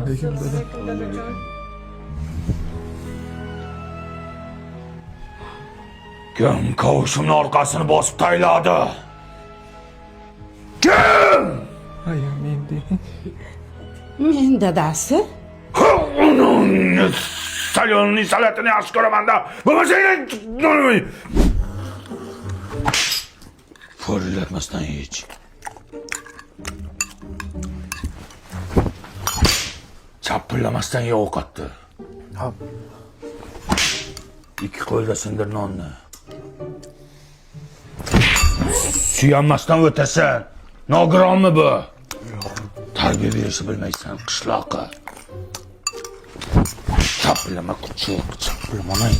Assalomu alaykum dadajon. Kim kavushimni orqasini bosib tayladi? Kim? Aya men deng. Men dadasi. Salonning salatini yaxshi ko'raman-da. Bo'lmasa Forillatmasdan hech. Chapillamasdan ye ovqatni. Hop. Ikki qo'lda sindir nonni. Suyanmasdan o'tasan. Nogironmi bu? Tarbiya berishni bilmaysan, qishloqqa. Chapillama kuchuk, chapillamanay.